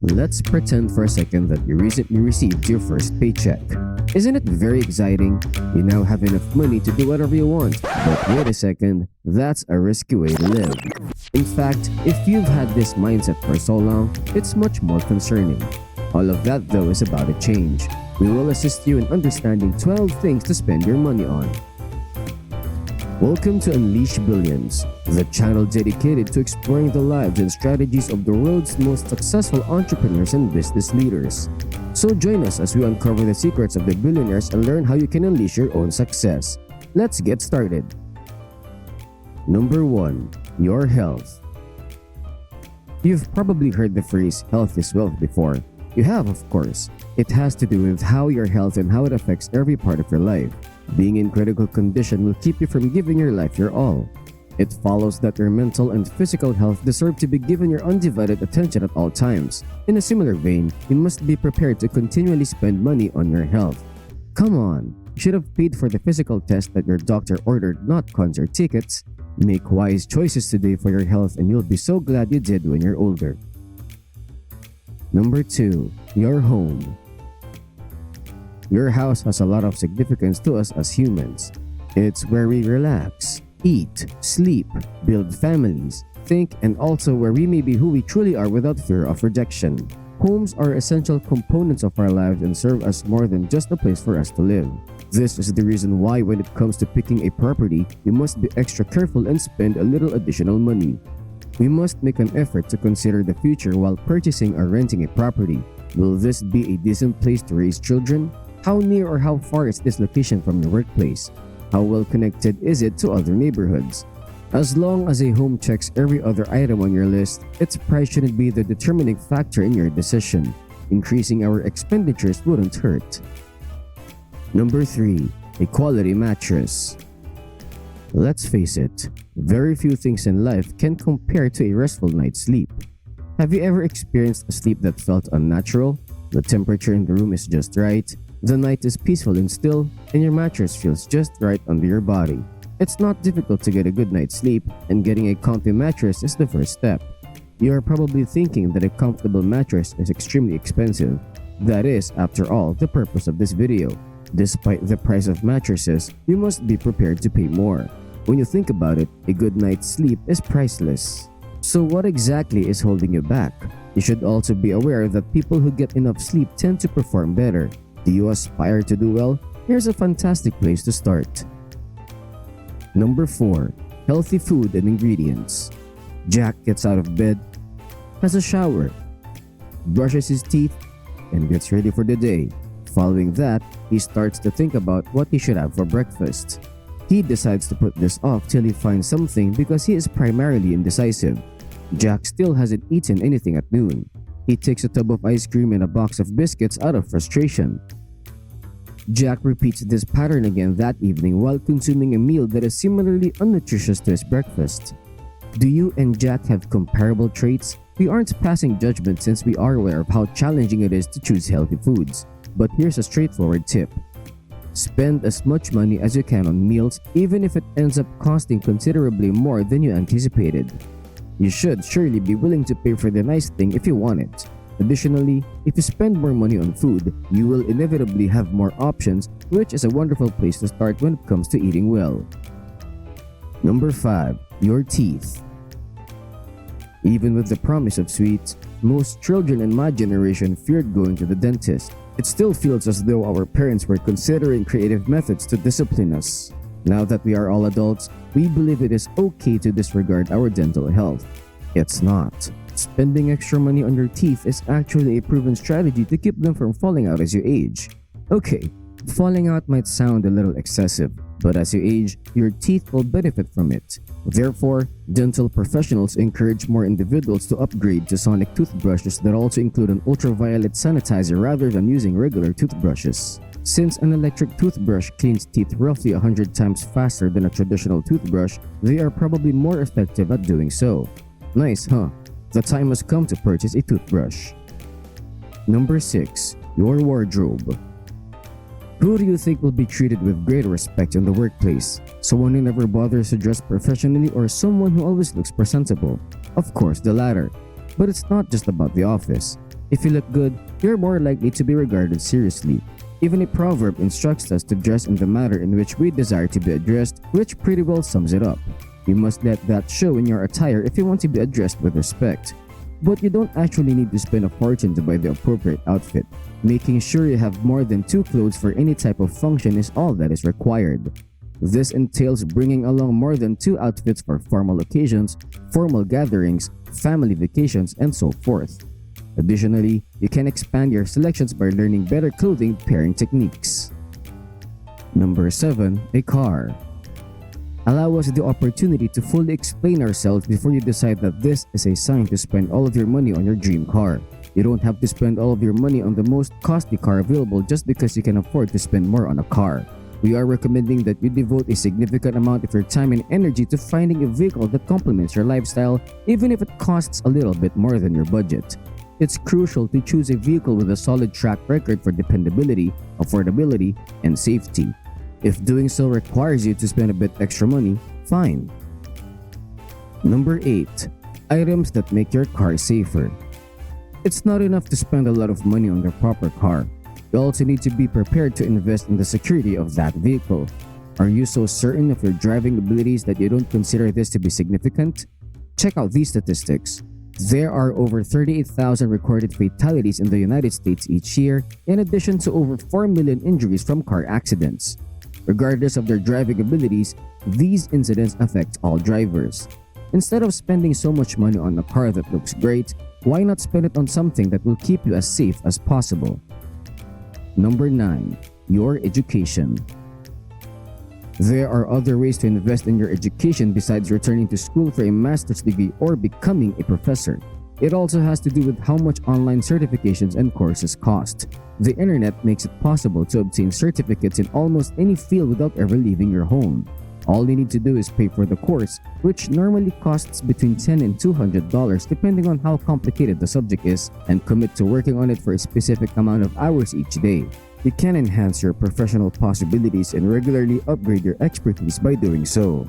Let's pretend for a second that you recently received your first paycheck. Isn't it very exciting? You now have enough money to do whatever you want. But wait a second, that's a risky way to live. In fact, if you've had this mindset for so long, it's much more concerning. All of that though is about to change. We will assist you in understanding 12 things to spend your money on. Welcome to Unleash Billions, the channel dedicated to exploring the lives and strategies of the world's most successful entrepreneurs and business leaders. So join us as we uncover the secrets of the billionaires and learn how you can unleash your own success. Let's get started. Number 1. Your health. You've probably heard the phrase health is wealth before. You have, of course. It has to do with how your health and how it affects every part of your life. Being in critical condition will keep you from giving your life your all. It follows that your mental and physical health deserve to be given your undivided attention at all times. In a similar vein, you must be prepared to continually spend money on your health. Come on, you should have paid for the physical test that your doctor ordered, not concert tickets. Make wise choices today for your health and you'll be so glad you did when you're older. Number 2. Your home. Your house has a lot of significance to us as humans. It's where we relax, eat, sleep, build families, think, and also where we may be who we truly are without fear of rejection. Homes are essential components of our lives and serve as more than just a place for us to live. This is the reason why when it comes to picking a property, you must be extra careful and spend a little additional money. We must make an effort to consider the future while purchasing or renting a property. Will this be a decent place to raise children? How near or how far is this location from your workplace? How well connected is it to other neighborhoods? As long as a home checks every other item on your list, its price shouldn't be the determining factor in your decision. Increasing our expenditures wouldn't hurt. Number 3. A quality mattress. Let's face it, very few things in life can compare to a restful night's sleep. Have you ever experienced a sleep that felt unnatural? The temperature in the room is just right, the night is peaceful and still, and your mattress feels just right under your body. It's not difficult to get a good night's sleep, and getting a comfy mattress is the first step. You are probably thinking that a comfortable mattress is extremely expensive. That is, after all, the purpose of this video. Despite the price of mattresses, you must be prepared to pay more. When you think about it, a good night's sleep is priceless. So what exactly is holding you back? You should also be aware that people who get enough sleep tend to perform better. Do you aspire to do well? Here's a fantastic place to start. Number 4. Healthy food and ingredients. Jack gets out of bed, has a shower, brushes his teeth, and gets ready for the day. Following that, he starts to think about what he should have for breakfast. He decides to put this off till he finds something because he is primarily indecisive. Jack still hasn't eaten anything at noon. He takes a tub of ice cream and a box of biscuits out of frustration. Jack repeats this pattern again that evening while consuming a meal that is similarly unnutritious to his breakfast. Do you and Jack have comparable traits? We aren't passing judgment since we are aware of how challenging it is to choose healthy foods. But here's a straightforward tip. Spend as much money as you can on meals even if it ends up costing considerably more than you anticipated. You should surely be willing to pay for the nice thing if you want it. Additionally, if you spend more money on food, you will inevitably have more options, which is a wonderful place to start when it comes to eating well. Number 5. Your teeth. Even with the promise of sweets, most children in my generation feared going to the dentist. It still feels as though our parents were considering creative methods to discipline us. Now that we are all adults, we believe it is okay to disregard our dental health. It's not. Spending extra money on your teeth is actually a proven strategy to keep them from falling out as you age. Okay, falling out might sound a little excessive, but as you age, your teeth will benefit from it. Therefore, dental professionals encourage more individuals to upgrade to sonic toothbrushes that also include an ultraviolet sanitizer rather than using regular toothbrushes. Since an electric toothbrush cleans teeth roughly 100 times faster than a traditional toothbrush, they are probably more effective at doing so. Nice, huh? The time has come to purchase a toothbrush. Number 6. Your wardrobe. Who do you think will be treated with greater respect in the workplace? Someone who never bothers to dress professionally or someone who always looks presentable? Of course, the latter. But it's not just about the office. If you look good, you're more likely to be regarded seriously. Even a proverb instructs us to dress in the manner in which we desire to be addressed, which pretty well sums it up. You must let that show in your attire if you want to be addressed with respect. But you don't actually need to spend a fortune to buy the appropriate outfit. Making sure you have more than 2 clothes for any type of function is all that is required. This entails bringing along more than 2 outfits for formal occasions, formal gatherings, family vacations, and so forth. Additionally, you can expand your selections by learning better clothing pairing techniques. Number 7. A car. Allow us the opportunity to fully explain ourselves before you decide that this is a sign to spend all of your money on your dream car. You don't have to spend all of your money on the most costly car available just because you can afford to spend more on a car. We are recommending that you devote a significant amount of your time and energy to finding a vehicle that complements your lifestyle, even if it costs a little bit more than your budget. It's crucial to choose a vehicle with a solid track record for dependability, affordability, and safety. If doing so requires you to spend a bit extra money, fine. Number 8. Items that make your car safer. It's not enough to spend a lot of money on the proper car. You also need to be prepared to invest in the security of that vehicle. Are you so certain of your driving abilities that you don't consider this to be significant? Check out these statistics. There are over 38,000 recorded fatalities in the United States each year, in addition to over 4 million injuries from car accidents. Regardless of their driving abilities, these incidents affect all drivers. Instead of spending so much money on a car that looks great, why not spend it on something that will keep you as safe as possible? Number 9. Your education. There are other ways to invest in your education besides returning to school for a master's degree or becoming a professor. It also has to do with how much online certifications and courses cost. The internet makes it possible to obtain certificates in almost any field without ever leaving your home. All you need to do is pay for the course, which normally costs between $10 and $200 depending on how complicated the subject is, and commit to working on it for a specific amount of hours each day. You can enhance your professional possibilities and regularly upgrade your expertise by doing so.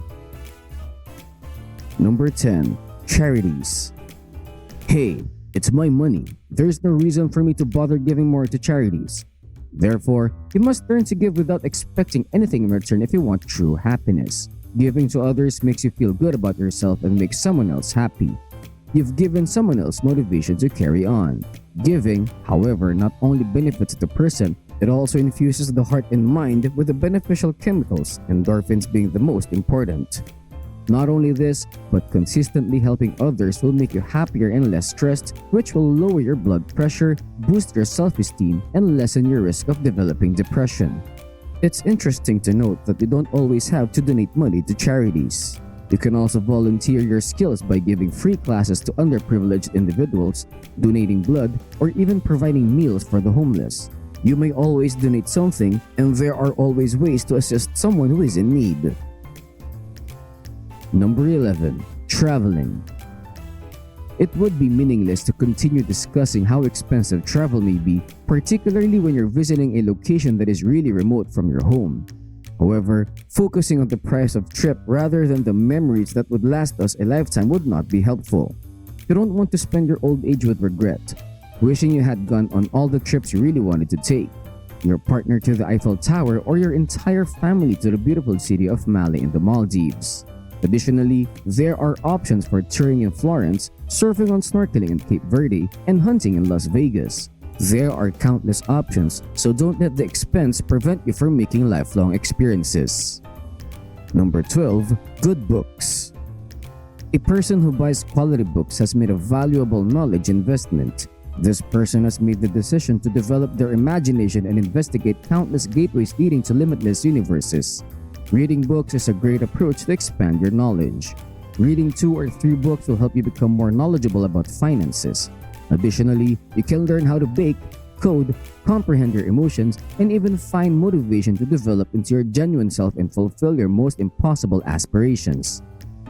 Number 10. Charities. Hey, it's my money. There's no reason for me to bother giving more to charities. Therefore, you must learn to give without expecting anything in return if you want true happiness. Giving to others makes you feel good about yourself and makes someone else happy. You've given someone else motivation to carry on. Giving, however, not only benefits the person, it also infuses the heart and mind with the beneficial chemicals, endorphins being the most important. Not only this, but consistently helping others will make you happier and less stressed, which will lower your blood pressure, boost your self-esteem, and lessen your risk of developing depression. It's interesting to note that you don't always have to donate money to charities. You can also volunteer your skills by giving free classes to underprivileged individuals, donating blood, or even providing meals for the homeless. You may always donate something, and there are always ways to assist someone who is in need. Number 11. Traveling. It would be meaningless to continue discussing how expensive travel may be, particularly when you're visiting a location that is really remote from your home. However, focusing on the price of trip rather than the memories that would last us a lifetime would not be helpful. You don't want to spend your old age with regret, wishing you had gone on all the trips you really wanted to take, your partner to the Eiffel Tower, or your entire family to the beautiful city of Mali in the Maldives. Additionally, there are options for touring in Florence, surfing on snorkeling in Cape Verde, and hunting in Las Vegas. There are countless options, so don't let the expense prevent you from making lifelong experiences. Number 12. Good books. A person who buys quality books has made a valuable knowledge investment. This person has made the decision to develop their imagination and investigate countless gateways leading to limitless universes. Reading books is a great approach to expand your knowledge. Reading 2 or 3 books will help you become more knowledgeable about finances. Additionally, you can learn how to bake, code, comprehend your emotions, and even find motivation to develop into your genuine self and fulfill your most impossible aspirations.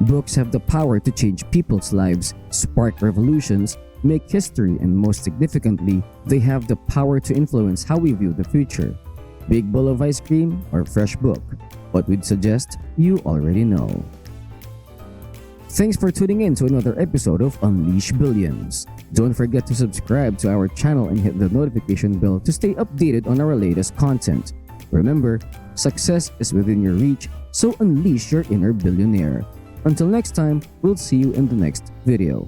Books have the power to change people's lives, spark revolutions, make history, and most significantly, they have the power to influence how we view the future. Big bowl of ice cream or fresh book? What we'd suggest, you already know. Thanks for tuning in to another episode of Unleash Billions. Don't forget to subscribe to our channel and hit the notification bell to stay updated on our latest content. Remember, success is within your reach, so unleash your inner billionaire. Until next time, we'll see you in the next video.